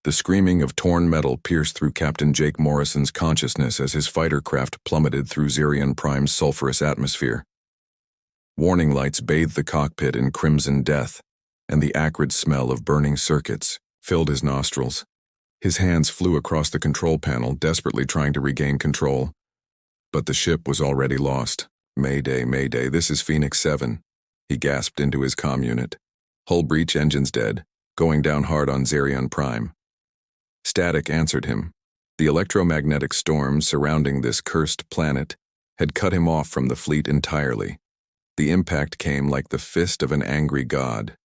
The screaming of torn metal pierced through Captain Jake Morrison's consciousness as his fighter craft plummeted through Xerion Prime's sulfurous atmosphere. Warning lights bathed the cockpit in crimson death, and the acrid smell of burning circuits filled his nostrils. His hands flew across the control panel, desperately trying to regain control. But the ship was already lost. "Mayday, Mayday, this is Phoenix 7, he gasped into his comm unit. "Hull breach, engines dead, going down hard on Xerion Prime." Static answered him. The electromagnetic storms surrounding this cursed planet had cut him off from the fleet entirely. The impact came like the fist of an angry god.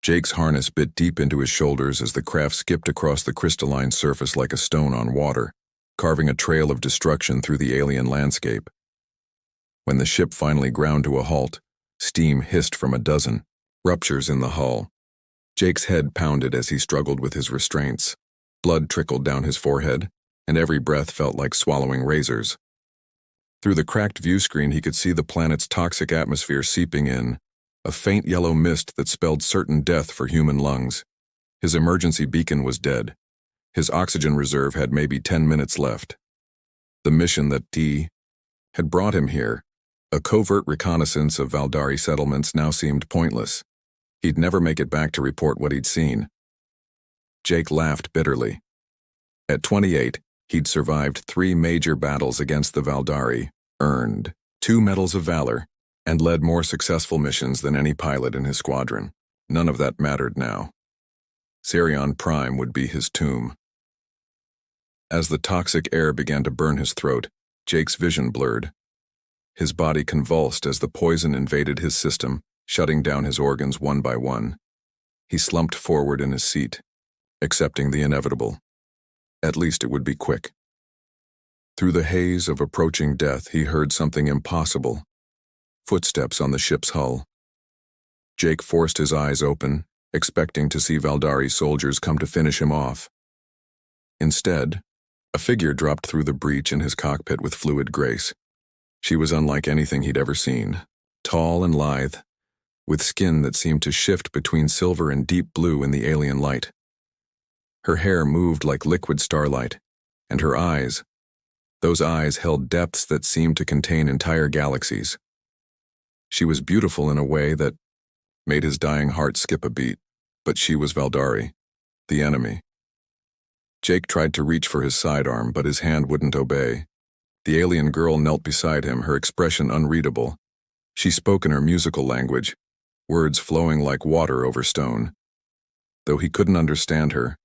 Jake's harness bit deep into his shoulders as the craft skipped across the crystalline surface like a stone on water, carving a trail of destruction through the alien landscape. When the ship finally ground to a halt, steam hissed from a dozen ruptures in the hull. Jake's head pounded as he struggled with his restraints. Blood trickled down his forehead, and every breath felt like swallowing razors. Through the cracked view screen, he could see the planet's toxic atmosphere seeping in, a faint yellow mist that spelled certain death for human lungs. His emergency beacon was dead. His oxygen reserve had maybe 10 minutes left. The mission that had brought him here, a covert reconnaissance of Valdari settlements, now seemed pointless. He'd never make it back to report what he'd seen. Jake laughed bitterly. At 28, he'd survived 3 major battles against the Valdari, earned 2 Medals of Valor, and led more successful missions than any pilot in his squadron. None of that mattered now. Xerion Prime would be his tomb. As the toxic air began to burn his throat, Jake's vision blurred. His body convulsed as the poison invaded his system, shutting down his organs one by one. He slumped forward in his seat, accepting the inevitable. At least it would be quick. Through the haze of approaching death, he heard something impossible. Footsteps on the ship's hull. Jake forced his eyes open, expecting to see Valdari soldiers come to finish him off. Instead, a figure dropped through the breach in his cockpit with fluid grace. She was unlike anything he'd ever seen, tall and lithe, with skin that seemed to shift between silver and deep blue in the alien light. Her hair moved like liquid starlight, and her eyes, those eyes held depths that seemed to contain entire galaxies. She was beautiful in a way that made his dying heart skip a beat, but she was Valdari, the enemy. Jake tried to reach for his sidearm, but his hand wouldn't obey. The alien girl knelt beside him, her expression unreadable. She spoke in her musical language, words flowing like water over stone. Though he couldn't understand her,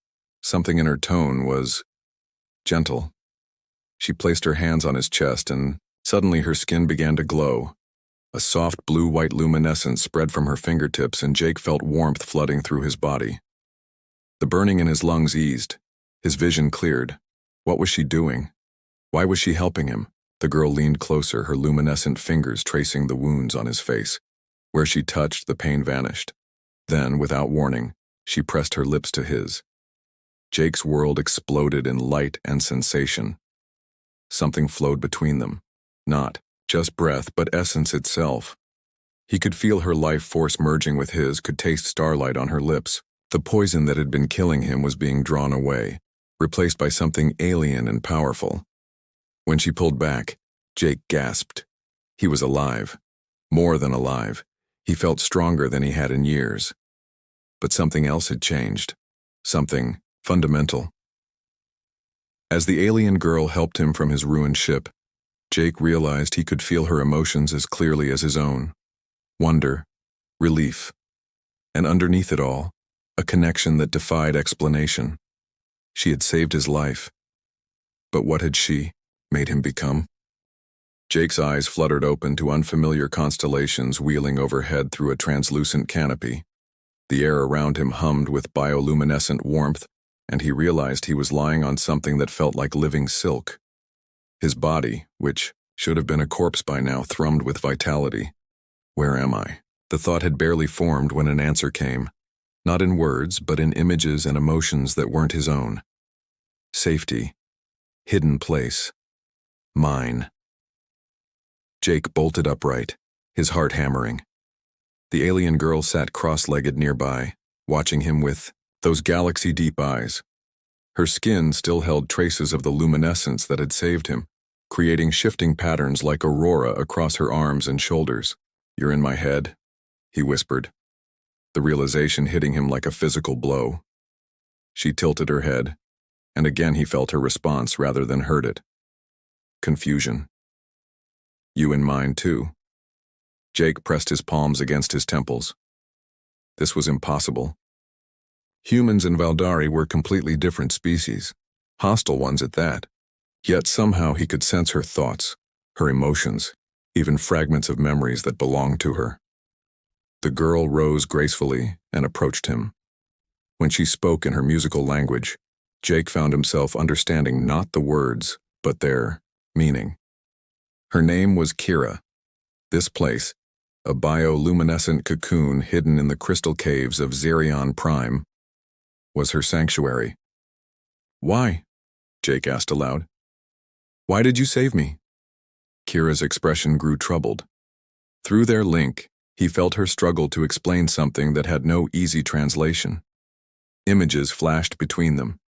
something in her tone was gentle. She placed her hands on his chest, and suddenly her skin began to glow. A soft blue-white luminescence spread from her fingertips, and Jake felt warmth flooding through his body. The burning in his lungs eased. His vision cleared. What was she doing? Why was she helping him? The girl leaned closer, her luminescent fingers tracing the wounds on his face. Where she touched, the pain vanished. Then, without warning, she pressed her lips to his. Jake's world exploded in light and sensation. Something flowed between them. Not just breath, but essence itself. He could feel her life force merging with his, could taste starlight on her lips. The poison that had been killing him was being drawn away, replaced by something alien and powerful. When she pulled back, Jake gasped. He was alive. More than alive. He felt stronger than he had in years. But something else had changed. Something fundamental. As the alien girl helped him from his ruined ship, Jake realized he could feel her emotions as clearly as his own. Wonder, relief, and underneath it all, a connection that defied explanation. She had saved his life. But what had she made him become? Jake's eyes fluttered open to unfamiliar constellations wheeling overhead through a translucent canopy. The air around him hummed with bioluminescent warmth, and he realized he was lying on something that felt like living silk. His body, which should have been a corpse by now, thrummed with vitality. Where am I? The thought had barely formed when an answer came. Not in words, but in images and emotions that weren't his own. Safety. Hidden place. Mine. Jake bolted upright, his heart hammering. The alien girl sat cross-legged nearby, watching him with those galaxy-deep eyes. Her skin still held traces of the luminescence that had saved him, creating shifting patterns like aurora across her arms and shoulders. "You're in my head," he whispered, the realization hitting him like a physical blow. She tilted her head, and again he felt her response rather than heard it. Confusion. "You in mine, too." Jake pressed his palms against his temples. This was impossible. Humans and Valdari were completely different species, hostile ones at that. Yet somehow he could sense her thoughts, her emotions, even fragments of memories that belonged to her. The girl rose gracefully and approached him. When she spoke in her musical language, Jake found himself understanding not the words, but their meaning. Her name was Kira. This place, a bioluminescent cocoon hidden in the crystal caves of Zerion Prime, was her sanctuary. "Why?" Jake asked aloud. "Why did you save me?" Kira's expression grew troubled. Through their link, he felt her struggle to explain something that had no easy translation. Images flashed between them.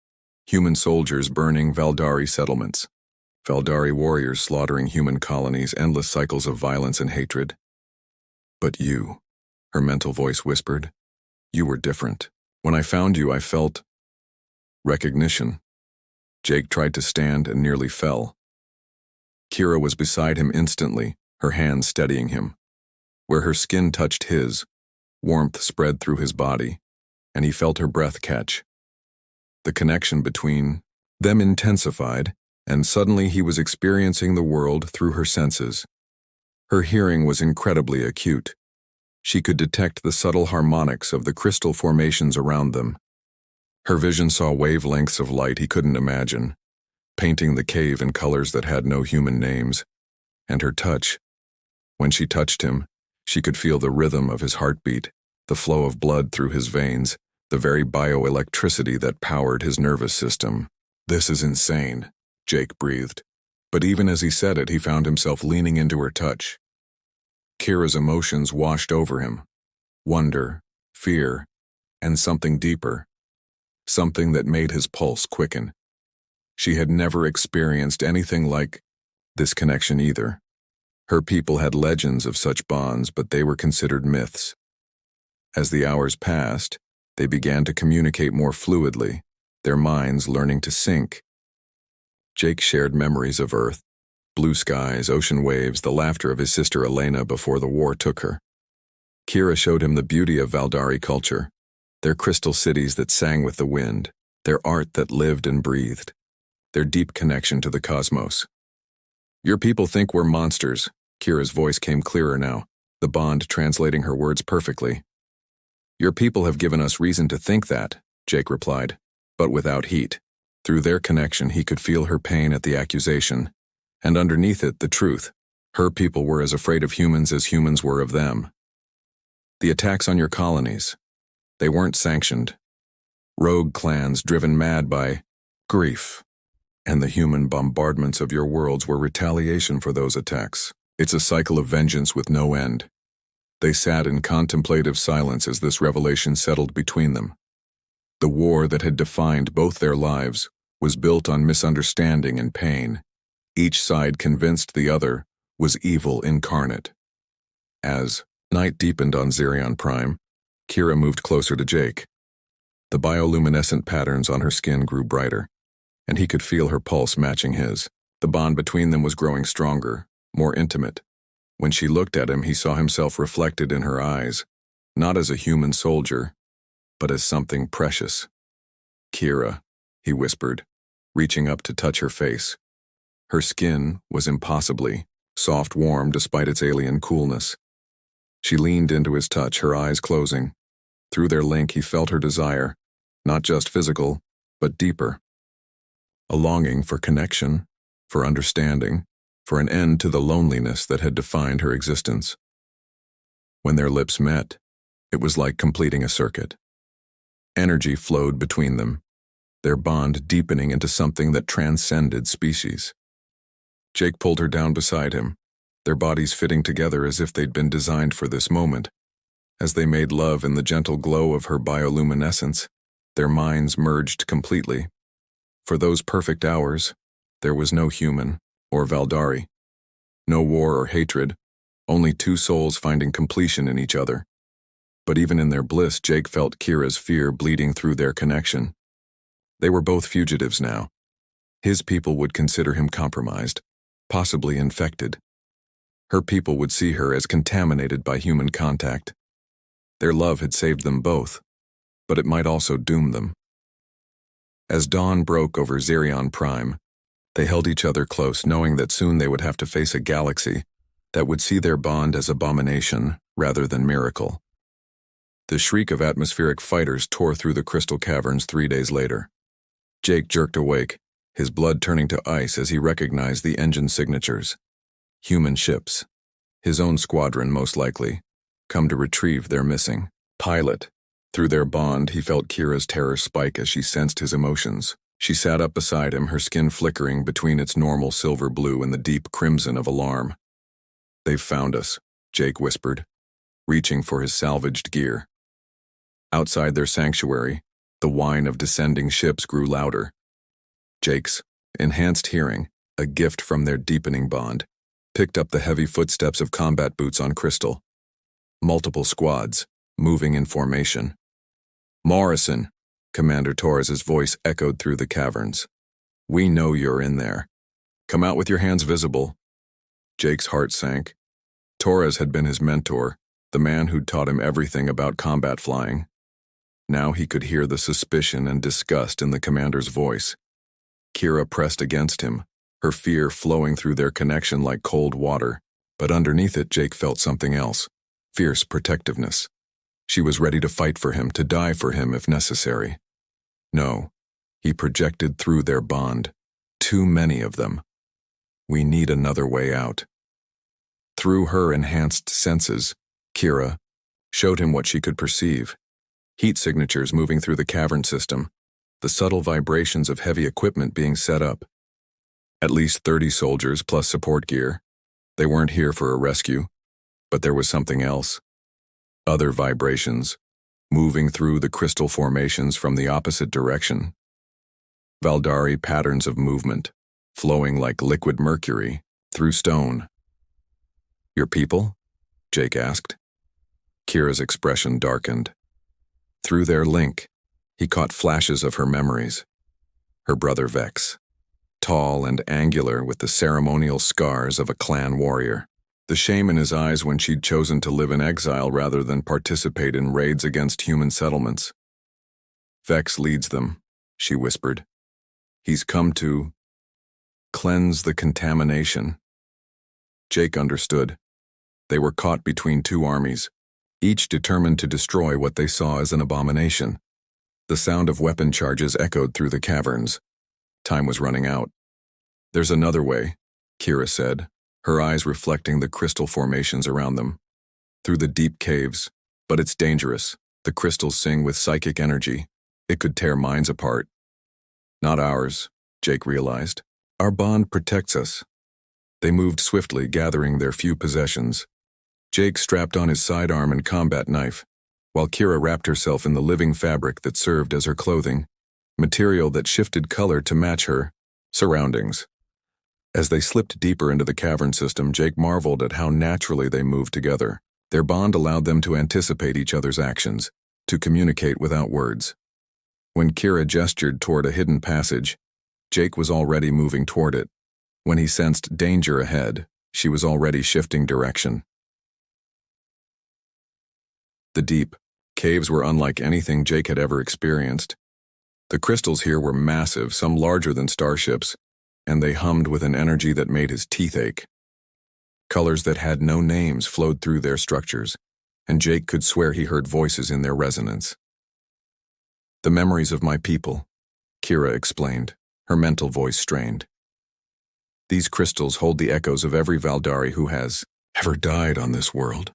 Human soldiers burning Valdari settlements. Valdari warriors slaughtering human colonies, endless cycles of violence and hatred. "But you," her mental voice whispered, "you were different. When I found you, I felt recognition." Jake tried to stand and nearly fell. Kira was beside him instantly, her hands steadying him. Where her skin touched his, warmth spread through his body, and he felt her breath catch. The connection between them intensified, and suddenly he was experiencing the world through her senses. Her hearing was incredibly acute. She could detect the subtle harmonics of the crystal formations around them. Her vision saw wavelengths of light he couldn't imagine, painting the cave in colors that had no human names. And her touch. When she touched him, she could feel the rhythm of his heartbeat, the flow of blood through his veins, the very bioelectricity that powered his nervous system. "This is insane," Jake breathed. But even as he said it, he found himself leaning into her touch. Kira's emotions washed over him. Wonder, fear, and something deeper. Something that made his pulse quicken. She had never experienced anything like this connection either. Her people had legends of such bonds, but they were considered myths. As the hours passed, they began to communicate more fluidly, their minds learning to sync. Jake shared memories of Earth, blue skies, ocean waves, the laughter of his sister Elena before the war took her. Kira showed him the beauty of Valdari culture, their crystal cities that sang with the wind, their art that lived and breathed, their deep connection to the cosmos. "Your people think we're monsters." Kira's voice came clearer now, the bond translating her words perfectly. "Your people have given us reason to think that," Jake replied, but without heat. Through their connection, he could feel her pain at the accusation, and underneath it, the truth. Her people were as afraid of humans as humans were of them. "The attacks on your colonies, they weren't sanctioned. Rogue clans driven mad by grief. And the human bombardments of your worlds were retaliation for those attacks. It's a cycle of vengeance with no end." They sat in contemplative silence as this revelation settled between them. The war that had defined both their lives was built on misunderstanding and pain. Each side convinced the other was evil incarnate. As night deepened on Zerion Prime, Kira moved closer to Jake. The bioluminescent patterns on her skin grew brighter, and he could feel her pulse matching his. The bond between them was growing stronger, more intimate. When she looked at him, he saw himself reflected in her eyes, not as a human soldier, but as something precious. "Kira," he whispered, reaching up to touch her face. Her skin was impossibly soft, warm despite its alien coolness. She leaned into his touch, her eyes closing. Through their link, he felt her desire, not just physical, but deeper. A longing for connection, for understanding, for an end to the loneliness that had defined her existence. When their lips met, it was like completing a circuit. Energy flowed between them, their bond deepening into something that transcended species. Jake pulled her down beside him, their bodies fitting together as if they'd been designed for this moment. As they made love in the gentle glow of her bioluminescence, their minds merged completely. For those perfect hours, there was no human or Valdari. No war or hatred, only two souls finding completion in each other. But even in their bliss, Jake felt Kira's fear bleeding through their connection. They were both fugitives now. His people would consider him compromised, possibly infected. Her people would see her as contaminated by human contact. Their love had saved them both, but it might also doom them. As dawn broke over Zirion Prime, they held each other close, knowing that soon they would have to face a galaxy that would see their bond as abomination rather than miracle. The shriek of atmospheric fighters tore through the crystal caverns 3 days later. Jake jerked awake, his blood turning to ice as he recognized the engine signatures. Human ships. His own squadron, most likely, come to retrieve their missing pilot. Through their bond, he felt Kira's terror spike as she sensed his emotions. She sat up beside him, her skin flickering between its normal silver blue and the deep crimson of alarm. "They've found us," Jake whispered, reaching for his salvaged gear. Outside their sanctuary, the whine of descending ships grew louder. Jake's enhanced hearing, a gift from their deepening bond, picked up the heavy footsteps of combat boots on crystal. Multiple squads, moving in formation. "Morrison," Commander Torres's voice echoed through the caverns. "We know you're in there. Come out with your hands visible." Jake's heart sank. Torres had been his mentor, the man who'd taught him everything about combat flying. Now he could hear the suspicion and disgust in the commander's voice. Kira pressed against him, her fear flowing through their connection like cold water, but underneath it Jake felt something else, fierce protectiveness. She was ready to fight for him, to die for him if necessary. No, he projected through their bond. Too many of them. We need another way out. Through her enhanced senses, Kira showed him what she could perceive. Heat signatures moving through the cavern system, the subtle vibrations of heavy equipment being set up. At least 30 soldiers plus support gear. They weren't here for a rescue, but there was something else. Other vibrations, moving through the crystal formations from the opposite direction. Valdari patterns of movement, flowing like liquid mercury through stone. "Your people?" Jake asked. Kira's expression darkened. Through their link, he caught flashes of her memories. Her brother Vex, tall and angular with the ceremonial scars of a clan warrior. The shame in his eyes when she'd chosen to live in exile rather than participate in raids against human settlements. "Vex leads them," she whispered. "He's come to cleanse the contamination." Jake understood. They were caught between two armies, each determined to destroy what they saw as an abomination. The sound of weapon charges echoed through the caverns. Time was running out. "There's another way," Kira said, her eyes reflecting the crystal formations around them. "Through the deep caves, but it's dangerous. The crystals sing with psychic energy. It could tear minds apart." "Not ours," Jake realized. "Our bond protects us." They moved swiftly, gathering their few possessions. Jake strapped on his sidearm and combat knife, while Kira wrapped herself in the living fabric that served as her clothing, material that shifted color to match her surroundings. As they slipped deeper into the cavern system, Jake marveled at how naturally they moved together. Their bond allowed them to anticipate each other's actions, to communicate without words. When Kira gestured toward a hidden passage, Jake was already moving toward it. When he sensed danger ahead, she was already shifting direction. The deep caves were unlike anything Jake had ever experienced. The crystals here were massive, some larger than starships, and they hummed with an energy that made his teeth ache. Colors that had no names flowed through their structures, and Jake could swear he heard voices in their resonance. "The memories of my people," Kira explained, her mental voice strained. "These crystals hold the echoes of every Valdari who has ever died on this world."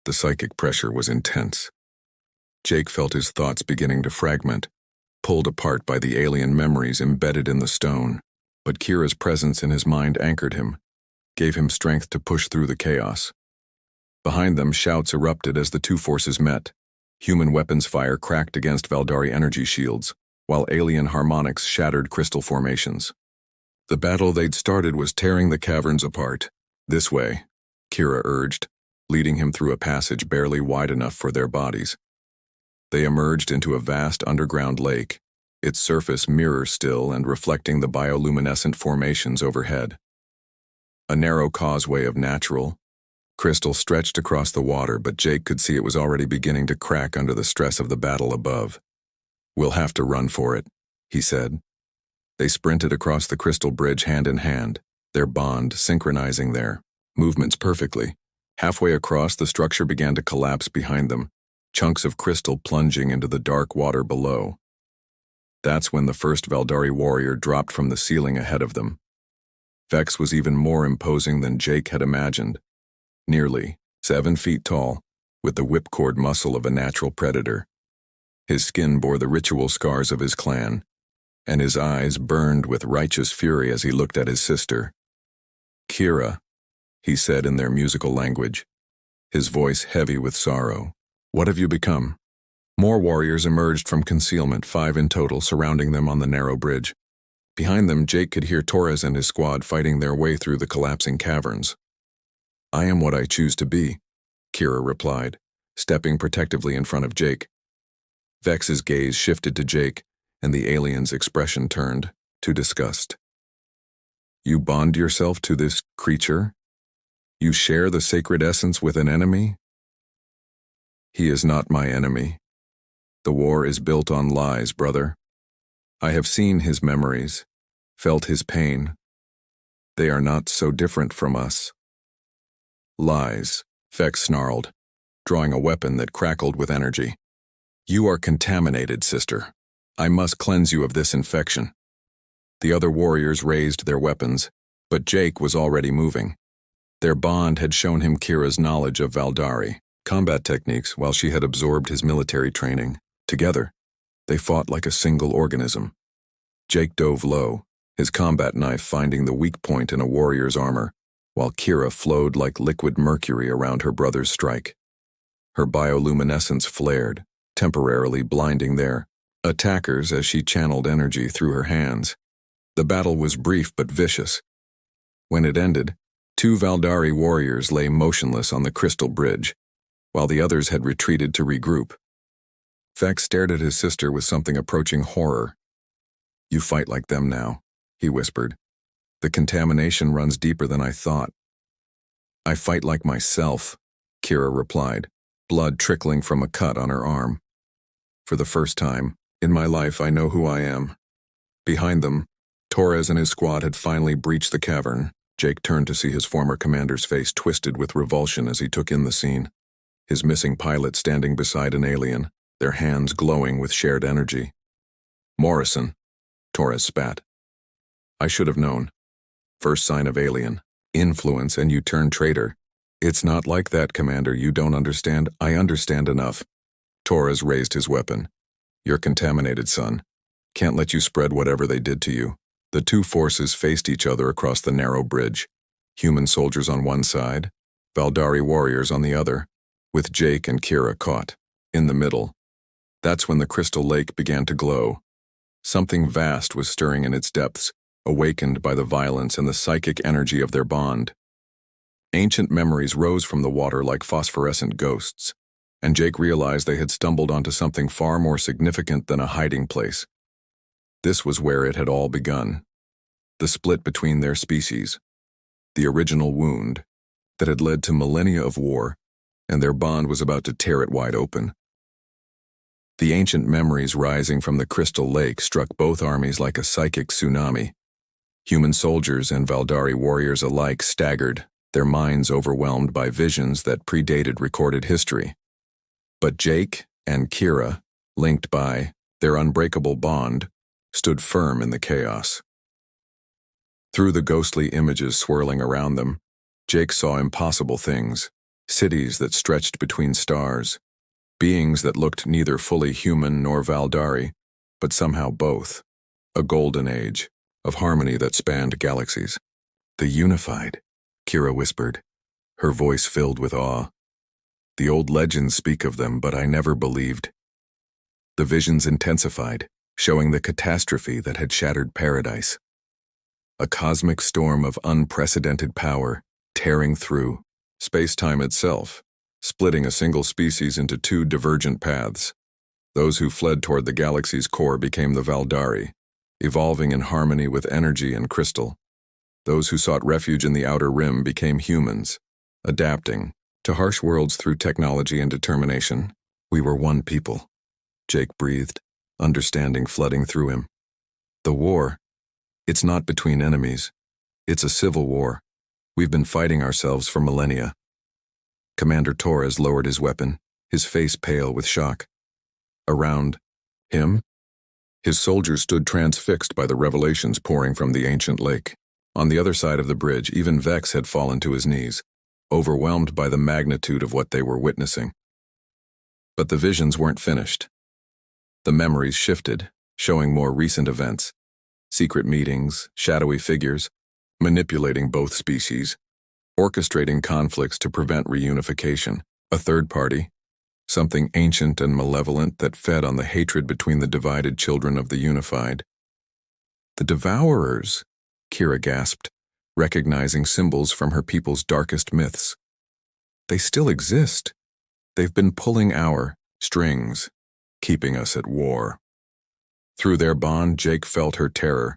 The psychic pressure was intense. Jake felt his thoughts beginning to fragment, pulled apart by the alien memories embedded in the stone. But Kira's presence in his mind anchored him, gave him strength to push through the chaos. Behind them, shouts erupted as the two forces met. Human weapons fire cracked against Valdari energy shields. while alien harmonics shattered crystal formations. The battle they'd started was tearing the caverns apart. "This way," Kira urged, leading him through a passage barely wide enough for their bodies. They emerged into a vast underground lake, its surface mirror-still and reflecting the bioluminescent formations overhead. A narrow causeway of natural crystal stretched across the water, but Jake could see it was already beginning to crack under the stress of the battle above. "We'll have to run for it," he said. They sprinted across the crystal bridge hand in hand, their bond synchronizing their movements perfectly. Halfway across, the structure began to collapse behind them, chunks of crystal plunging into the dark water below. That's when the first Valdari warrior dropped from the ceiling ahead of them. Vex was even more imposing than Jake had imagined. Nearly 7 feet tall, with the whipcord muscle of a natural predator. His skin bore the ritual scars of his clan, and his eyes burned with righteous fury as he looked at his sister. "Kira," he said in their musical language, his voice heavy with sorrow. "What have you become?" More warriors emerged from concealment, 5 in total, surrounding them on the narrow bridge. Behind them, Jake could hear Torres and his squad fighting their way through the collapsing caverns. "I am what I choose to be," Kira replied, stepping protectively in front of Jake. Vex's gaze shifted to Jake, and the alien's expression turned to disgust. "You bond yourself to this creature? You share the sacred essence with an enemy?" "He is not my enemy. The war is built on lies, brother. I have seen his memories, felt his pain. They are not so different from us." "Lies," Vex snarled, drawing a weapon that crackled with energy. "You are contaminated, sister. I must cleanse you of this infection." The other warriors raised their weapons, but Jake was already moving. Their bond had shown him Kira's knowledge of Valdari combat techniques while she had absorbed his military training. Together, they fought like a single organism. Jake dove low, his combat knife finding the weak point in a warrior's armor, while Kira flowed like liquid mercury around her brother's strike. Her bioluminescence flared, temporarily blinding their attackers as she channeled energy through her hands. The battle was brief but vicious. When it ended, 2 Valdari warriors lay motionless on the crystal bridge, while the others had retreated to regroup. Vex stared at his sister with something approaching horror. "You fight like them now," he whispered. "The contamination runs deeper than I thought." "I fight like myself," Kira replied, blood trickling from a cut on her arm. "For the first time in my life, I know who I am." Behind them, Torres and his squad had finally breached the cavern. Jake turned to see his former commander's face twisted with revulsion as he took in the scene. His missing pilot standing beside an alien, their hands glowing with shared energy. "Morrison," Torres spat. "I should have known. First sign of alien influence and you turn traitor." "It's not like that, Commander. You don't understand." "I understand enough." Torres raised his weapon. "You're contaminated, son. Can't let you spread whatever they did to you." The 2 forces faced each other across the narrow bridge. Human soldiers on one side, Valdari warriors on the other, with Jake and Kira caught in the middle. That's when the crystal lake began to glow. Something vast was stirring in its depths, awakened by the violence and the psychic energy of their bond. Ancient memories rose from the water like phosphorescent ghosts, and Jake realized they had stumbled onto something far more significant than a hiding place. This was where it had all begun. The split between their species, the original wound that had led to millennia of war, and their bond was about to tear it wide open. The ancient memories rising from the crystal lake struck both armies like a psychic tsunami. Human soldiers and Valdari warriors alike staggered, their minds overwhelmed by visions that predated recorded history. But Jake and Kira, linked by their unbreakable bond, stood firm in the chaos. Through the ghostly images swirling around them, Jake saw impossible things, cities that stretched between stars, beings that looked neither fully human nor Valdari, but somehow both, a golden age of harmony that spanned galaxies. "The unified," Kira whispered, her voice filled with awe. "The old legends speak of them, but I never believed." The visions intensified, showing the catastrophe that had shattered paradise. A cosmic storm of unprecedented power, tearing through space-time itself, splitting a single species into two divergent paths. Those who fled toward the galaxy's core became the Valdari, evolving in harmony with energy and crystal. Those who sought refuge in the outer rim became humans, adapting to harsh worlds through technology and determination. We were one people, Jake breathed, understanding flooding through him. The war, it's not between enemies. It's a civil war. We've been fighting ourselves for millennia. Commander Torres lowered his weapon, his face pale with shock. Around him, his soldiers stood transfixed by the revelations pouring from the ancient lake. On the other side of the bridge, even Vex had fallen to his knees, overwhelmed by the magnitude of what they were witnessing. But the visions weren't finished. The memories shifted, showing more recent events. Secret meetings, shadowy figures, manipulating both species, orchestrating conflicts to prevent reunification. A third party, something ancient and malevolent that fed on the hatred between the divided children of the unified. The devourers, Kira gasped, recognizing symbols from her people's darkest myths. They still exist. They've been pulling our strings, keeping us at war. Through their bond, Jake felt her terror.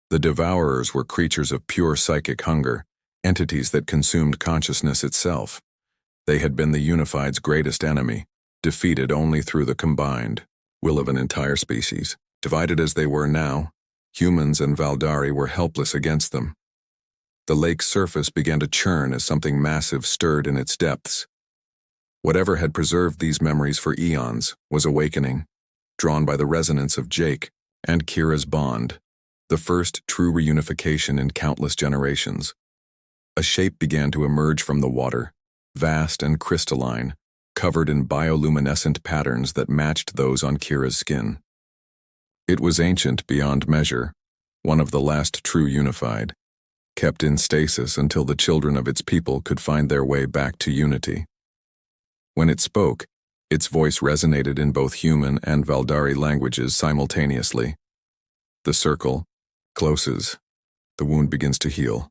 The devourers were creatures of pure psychic hunger, entities that consumed consciousness itself. They had been the Unified's greatest enemy, defeated only through the combined will of an entire species. Divided as they were now, humans and Valdari were helpless against them. The lake's surface began to churn as something massive stirred in its depths. Whatever had preserved these memories for eons was awakening, drawn by the resonance of Jake and Kira's bond, the first true reunification in countless generations. A shape began to emerge from the water, vast and crystalline, covered in bioluminescent patterns that matched those on Kira's skin. It was ancient beyond measure, one of the last true unified, kept in stasis until the children of its people could find their way back to unity. When it spoke, its voice resonated in both human and Valdari languages simultaneously. The circle closes. The wound begins to heal,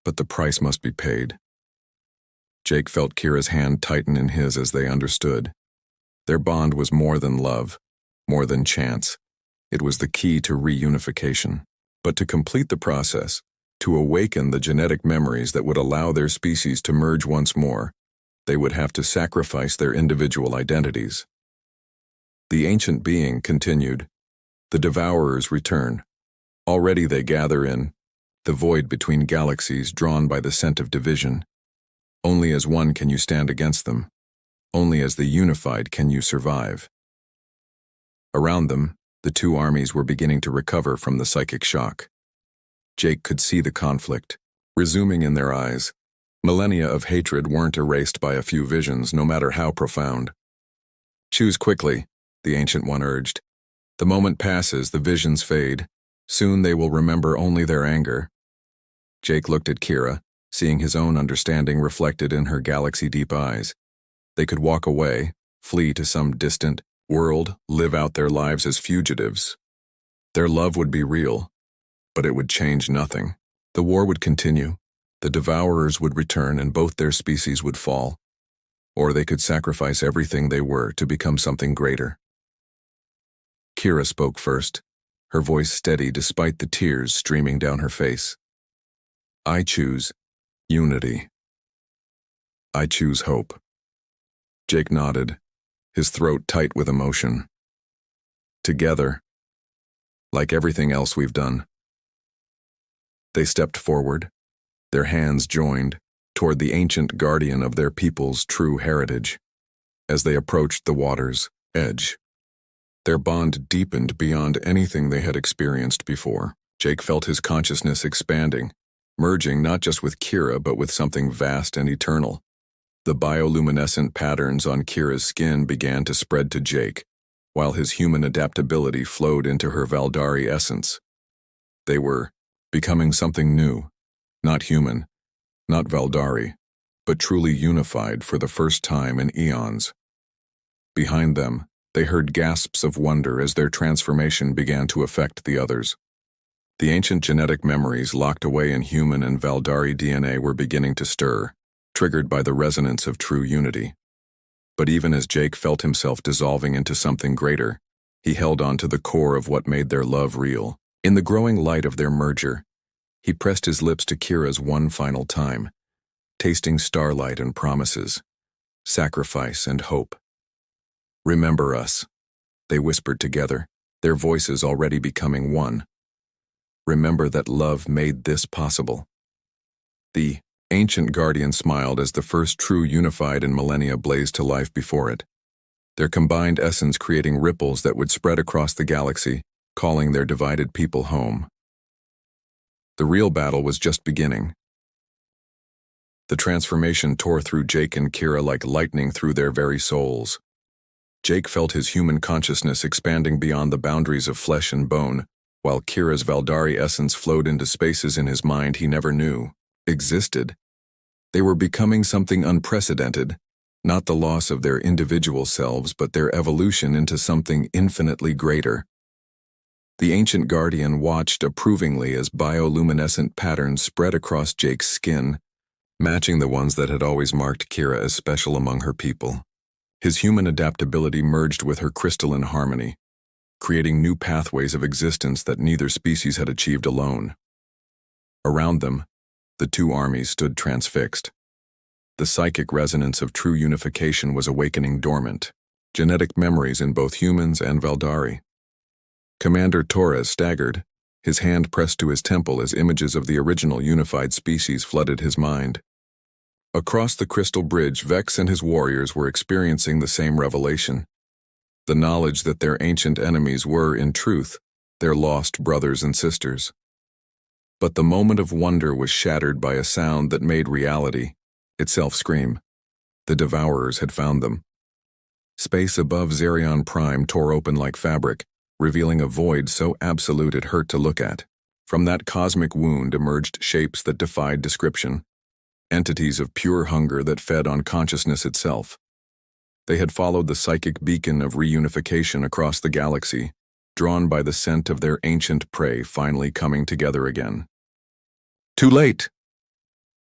but the price must be paid. Jake felt Kira's hand tighten in his as they understood. Their bond was more than love, more than chance. It was the key to reunification. But to complete the process, to awaken the genetic memories that would allow their species to merge once more, they would have to sacrifice their individual identities. The ancient being continued. The devourers return. Already they gather in the void between galaxies, drawn by the scent of division. Only as one can you stand against them. Only as the unified can you survive. Around them, the two armies were beginning to recover from the psychic shock. Jake could see the conflict, resuming in their eyes. Millennia of hatred weren't erased by a few visions, no matter how profound. Choose quickly, the Ancient One urged. The moment passes, the visions fade. Soon they will remember only their anger. Jake looked at Kira, seeing his own understanding reflected in her galaxy-deep eyes. They could walk away, flee to some distant world, live out their lives as fugitives. Their love would be real, but it would change nothing. The war would continue. The devourers would return and both their species would fall. Or they could sacrifice everything they were to become something greater. Kira spoke first, her voice steady despite the tears streaming down her face. I choose unity. I choose hope. Jake nodded, his throat tight with emotion. Together, like everything else we've done. They stepped forward, their hands joined, toward the ancient guardian of their people's true heritage. As they approached the water's edge, their bond deepened beyond anything they had experienced before. Jake felt his consciousness expanding, merging not just with Kira but with something vast and eternal. The bioluminescent patterns on Kira's skin began to spread to Jake, while his human adaptability flowed into her Valdari essence. They were becoming something new, not human, not Valdari, but truly unified for the first time in eons. Behind them, They heard gasps of wonder as their transformation began to affect the others. The ancient genetic memories locked away in human and Valdari DNA were beginning to stir, triggered by the resonance of true unity. But even as Jake felt himself dissolving into something greater, he held on to the core of what made their love real. In the growing light of their merger, he pressed his lips to Kira's one final time, tasting starlight and promises, sacrifice and hope. "Remember us," they whispered together, their voices already becoming one. "Remember that love made this possible." The ancient guardian smiled as the first true unified in millennia blazed to life before it, their combined essence creating ripples that would spread across the galaxy, calling their divided people home. The real battle was just beginning. The transformation tore through Jake and Kira like lightning through their very souls. Jake felt his human consciousness expanding beyond the boundaries of flesh and bone, while Kira's Valdari essence flowed into spaces in his mind he never knew existed. They were becoming something unprecedented, not the loss of their individual selves but their evolution into something infinitely greater. The ancient guardian watched approvingly as bioluminescent patterns spread across Jake's skin, matching the ones that had always marked Kira as special among her people. His human adaptability merged with her crystalline harmony, creating new pathways of existence that neither species had achieved alone. Around them, the two armies stood transfixed. The psychic resonance of true unification was awakening dormant, genetic memories in both humans and Valdari. Commander Torres staggered, his hand pressed to his temple as images of the original unified species flooded his mind. Across the crystal bridge, Vex and his warriors were experiencing the same revelation. The knowledge that their ancient enemies were, in truth, their lost brothers and sisters. But the moment of wonder was shattered by a sound that made reality itself scream. The devourers had found them. Space above Zerion Prime tore open like fabric, revealing a void so absolute it hurt to look at. From that cosmic wound emerged shapes that defied description, entities of pure hunger that fed on consciousness itself. They had followed the psychic beacon of reunification across the galaxy, drawn by the scent of their ancient prey finally coming together again. "Too late!"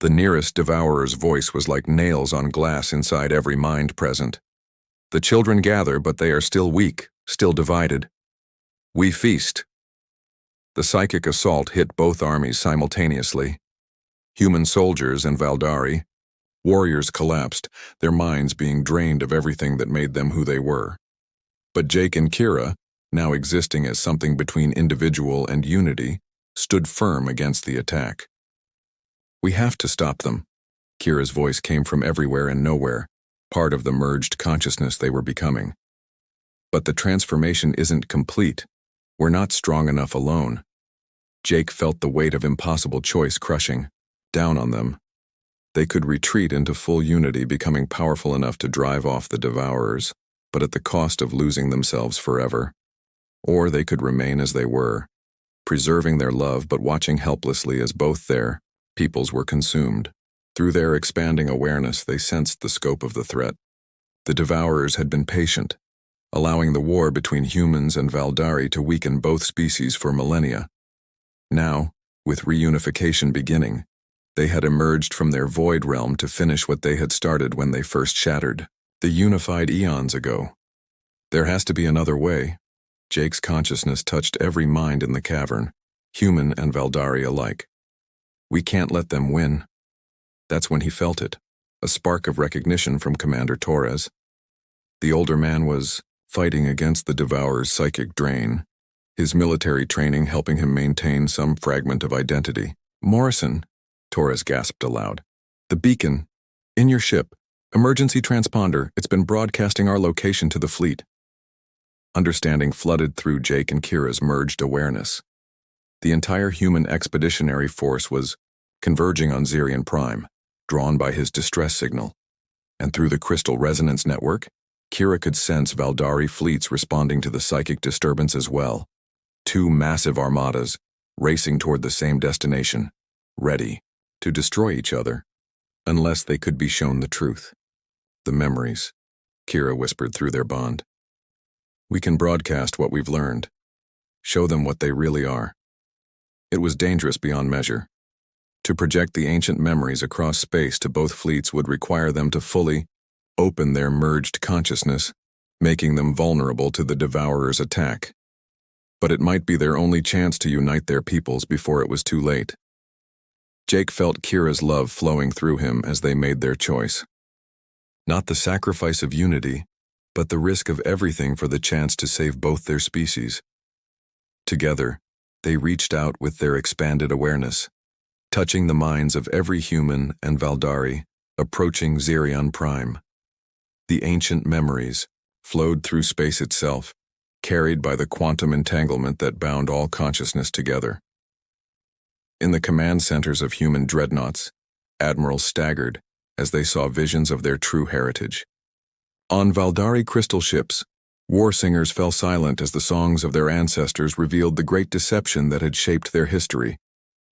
The nearest devourer's voice was like nails on glass inside every mind present. "The children gather, but they are still weak, still divided. We feast." The psychic assault hit both armies simultaneously. Human soldiers and Valdari, warriors collapsed, their minds being drained of everything that made them who they were. But Jake and Kira, now existing as something between individual and unity, stood firm against the attack. "We have to stop them." Kira's voice came from everywhere and nowhere, part of the merged consciousness they were becoming. "But the transformation isn't complete. We're not strong enough alone." Jake felt the weight of impossible choice crushing down on them. They could retreat into full unity, becoming powerful enough to drive off the devourers, but at the cost of losing themselves forever. Or they could remain as they were, preserving their love but watching helplessly as both their peoples were consumed. Through their expanding awareness, they sensed the scope of the threat. The devourers had been patient, allowing the war between humans and Valdari to weaken both species for millennia. Now, with reunification beginning, they had emerged from their void realm to finish what they had started when they first shattered, the unified eons ago. There has to be another way. Jake's consciousness touched every mind in the cavern, human and Valdari alike. "We can't let them win." That's when he felt it, a spark of recognition from Commander Torres. The older man was fighting against the devourer's psychic drain, his military training helping him maintain some fragment of identity. "Morrison," Torres gasped aloud. "The beacon. In your ship. Emergency transponder. It's been broadcasting our location to the fleet." Understanding flooded through Jake and Kira's merged awareness. The entire human expeditionary force was converging on Zerion Prime, drawn by his distress signal. And through the crystal resonance network, Kira could sense Valdari fleets responding to the psychic disturbance as well. Two massive armadas, racing toward the same destination, ready to destroy each other, unless they could be shown the truth. "The memories," Kira whispered through their bond. We can broadcast what we've learned. Show them what they really are. It was dangerous beyond measure. To project the ancient memories across space to both fleets would require them to fully open their merged consciousness, making them vulnerable to the devourers' attack. But it might be their only chance to unite their peoples before it was too late. Jake felt Kira's love flowing through him as they made their choice. Not the sacrifice of unity, but the risk of everything for the chance to save both their species. Together, they reached out with their expanded awareness, touching the minds of every human and Valdari, approaching Zirion Prime. The ancient memories flowed through space itself, carried by the quantum entanglement that bound all consciousness together. In the command centers of human dreadnoughts, admirals staggered as they saw visions of their true heritage. On Valdari crystal ships, war singers fell silent as the songs of their ancestors revealed the great deception that had shaped their history.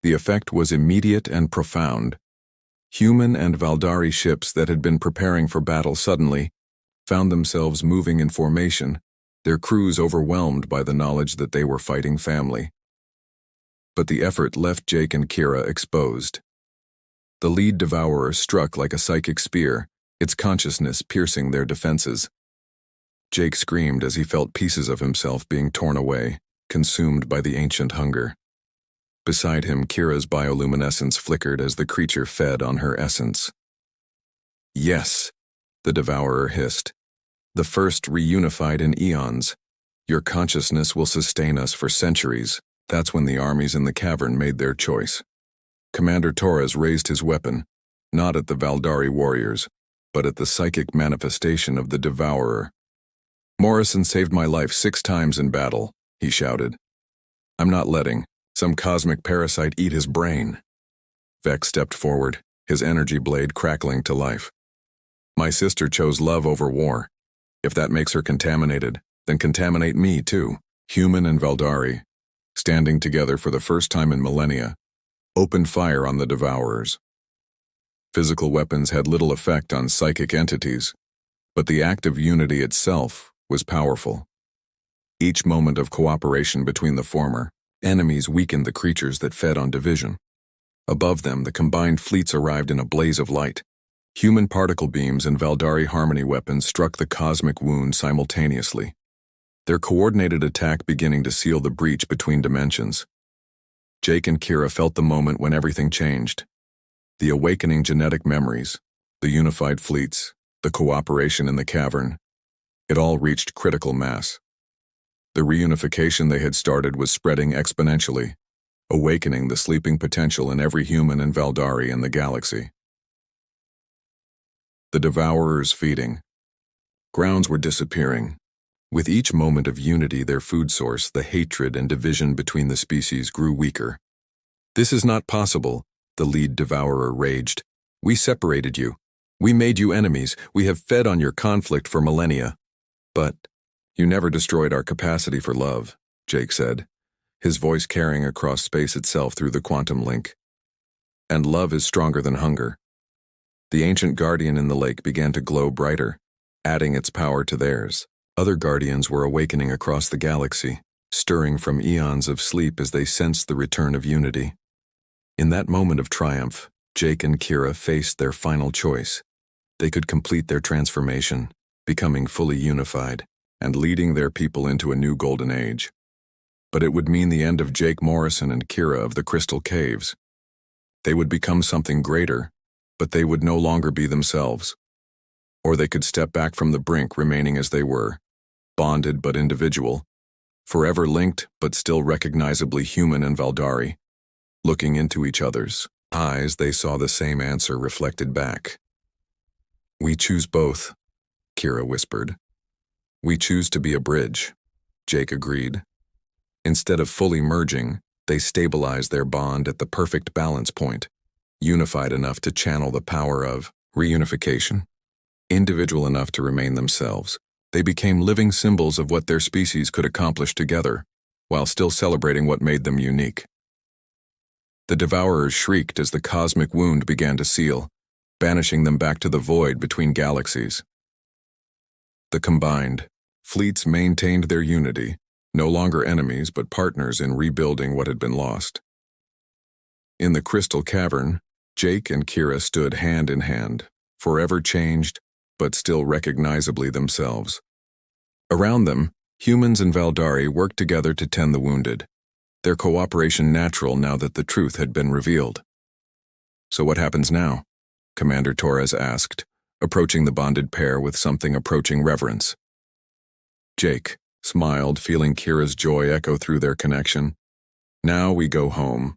The effect was immediate and profound. Human and Valdari ships that had been preparing for battle suddenly found themselves moving in formation, their crews overwhelmed by the knowledge that they were fighting family. But the effort left Jake and Kira exposed. The lead devourer struck like a psychic spear, its consciousness piercing their defenses. Jake screamed as he felt pieces of himself being torn away, consumed by the ancient hunger. Beside him, Kira's bioluminescence flickered as the creature fed on her essence. "Yes," the devourer hissed. "The first reunified in eons. Your consciousness will sustain us for centuries." That's when the armies in the cavern made their choice. Commander Torres raised his weapon, not at the Valdari warriors, but at the psychic manifestation of the devourer. "Morrison saved my life 6 times in battle," he shouted. "I'm not letting some cosmic parasite eat his brain." Vex stepped forward, his energy blade crackling to life. "My sister chose love over war. If that makes her contaminated, then contaminate me too." Human and Valdari, standing together for the first time in millennia, opened fire on the devourers. Physical weapons had little effect on psychic entities, but the act of unity itself was powerful. Each moment of cooperation between the former enemies weakened the creatures that fed on division. Above them, the combined fleets arrived in a blaze of light. Human particle beams and Valdari harmony weapons struck the cosmic wound simultaneously, their coordinated attack beginning to seal the breach between dimensions. Jake and Kira felt the moment when everything changed. The awakening genetic memories, the unified fleets, the cooperation in the cavern, it all reached critical mass. The reunification they had started was spreading exponentially, awakening the sleeping potential in every human and Valdari in the galaxy. The devourers feeding. Grounds were disappearing. With each moment of unity their food source, the hatred and division between the species grew weaker. "This is not possible," the lead devourer raged. "We separated you. We made you enemies. We have fed on your conflict for millennia. But you never destroyed our capacity for love," Jake said, his voice carrying across space itself through the quantum link. "And love is stronger than hunger." The ancient guardian in the lake began to glow brighter, adding its power to theirs. Other guardians were awakening across the galaxy, stirring from eons of sleep as they sensed the return of unity. In that moment of triumph, Jake and Kira faced their final choice. They could complete their transformation, becoming fully unified, and leading their people into a new golden age. But it would mean the end of Jake Morrison and Kira of the Crystal Caves. They would become something greater, but they would no longer be themselves. Or they could step back from the brink remaining as they were, bonded but individual, forever linked but still recognizably human and Valdari. Looking into each other's eyes, they saw the same answer reflected back. "We choose both," Kira whispered. "We choose to be a bridge," Jake agreed. Instead of fully merging, they stabilized their bond at the perfect balance point, unified enough to channel the power of reunification. Individual enough to remain themselves, they became living symbols of what their species could accomplish together, while still celebrating what made them unique. The devourers shrieked as the cosmic wound began to seal, banishing them back to the void between galaxies. The combined, Fleets maintained their unity, no longer enemies but partners in rebuilding what had been lost. In the crystal cavern, Jake and Kira stood hand in hand, forever changed, but still recognizably themselves. Around them, humans and Valdari worked together to tend the wounded, their cooperation natural now that the truth had been revealed. "So what happens now?" Commander Torres asked, approaching the bonded pair with something approaching reverence. Jake smiled, feeling Kira's joy echo through their connection. "Now we go home.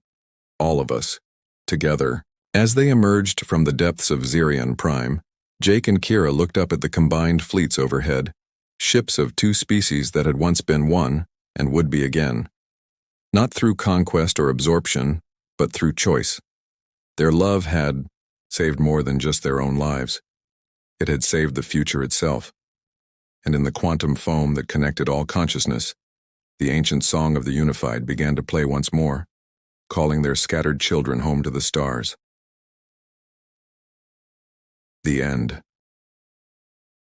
All of us. Together." As they emerged from the depths of Zirion Prime, Jake and Kira looked up at the combined fleets overhead, ships of two species that had once been one and would be again. Not through conquest or absorption, but through choice. Their love had saved more than just their own lives. It had saved the future itself. And in the quantum foam that connected all consciousness, the ancient song of the unified began to play once more, calling their scattered children home to the stars. The end.